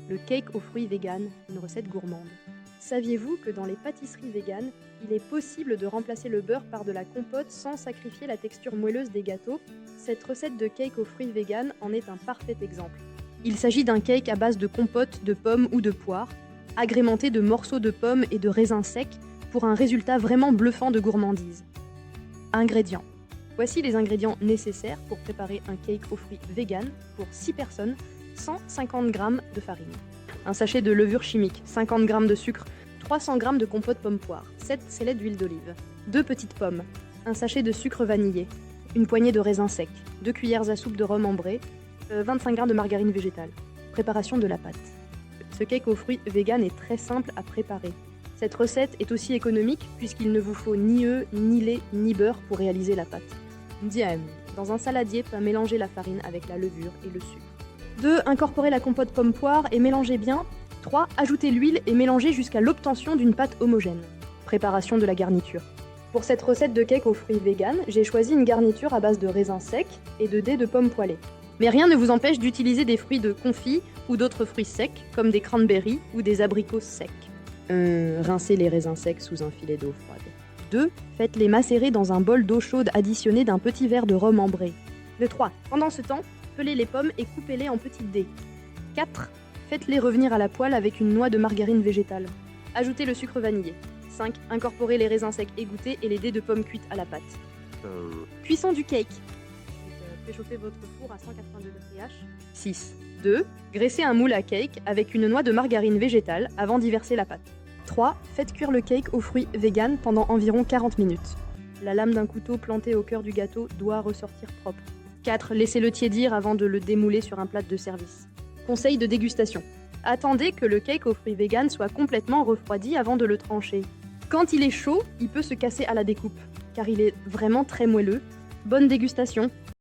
le cake aux fruits vegan, une recette gourmande. Saviez-vous que dans les pâtisseries véganes, il est possible de remplacer le beurre par de la compote sans sacrifier la texture moelleuse des gâteaux? Cette recette de cake aux fruits vegan en est un parfait exemple. Il s'agit d'un cake à base de compote de pommes ou de poires, agrémenté de morceaux de pommes et de raisins secs pour un résultat vraiment bluffant de gourmandise. Ingrédients. Voici les ingrédients nécessaires pour préparer un cake aux fruits vegan pour 6 personnes, 150 g de farine, un sachet de levure chimique, 50 g de sucre, 300 g de compote pomme-poire, 7 sellets d'huile d'olive, 2 petites pommes, un sachet de sucre vanillé, une poignée de raisins secs, 2 cuillères à soupe de rhum ambré, 25 g de margarine végétale. Préparation de la pâte. Ce cake aux fruits vegan est très simple à préparer. Cette recette est aussi économique puisqu'il ne vous faut ni œufs, ni lait, ni beurre pour réaliser la pâte. Diem. Dans un saladier, mélanger la farine avec la levure et le sucre. 2. Incorporer la compote pomme-poire et mélanger bien. 3. Ajouter l'huile et mélanger jusqu'à l'obtention d'une pâte homogène. Préparation de la garniture. Pour cette recette de cake aux fruits vegan, j'ai choisi une garniture à base de raisins secs et de dés de pommes poêlées. Mais rien ne vous empêche d'utiliser des fruits de confit ou d'autres fruits secs, comme des cranberries ou des abricots secs. Rincez les raisins secs sous un filet d'eau froide. 2. Faites-les macérer dans un bol d'eau chaude additionné d'un petit verre de rhum ambré. 3. Pendant ce temps, pelez les pommes et coupez-les en petites dés. 4. Faites-les revenir à la poêle avec une noix de margarine végétale. Ajoutez le sucre vanillé. 5. Incorporez les raisins secs égouttés et les dés de pommes cuites à la pâte. Cuisson du cake. Préchauffez votre four à 180 degrés H. 6. 2. Graissez un moule à cake avec une noix de margarine végétale avant d'y verser la pâte. 3. Faites cuire le cake aux fruits vegan pendant environ 40 minutes. La lame d'un couteau planté au cœur du gâteau doit ressortir propre. 4. Laissez-le tiédir avant de le démouler sur un plat de service. Conseil de dégustation. Attendez que le cake aux fruits vegan soit complètement refroidi avant de le trancher. Quand il est chaud, il peut se casser à la découpe, car il est vraiment très moelleux. Bonne dégustation!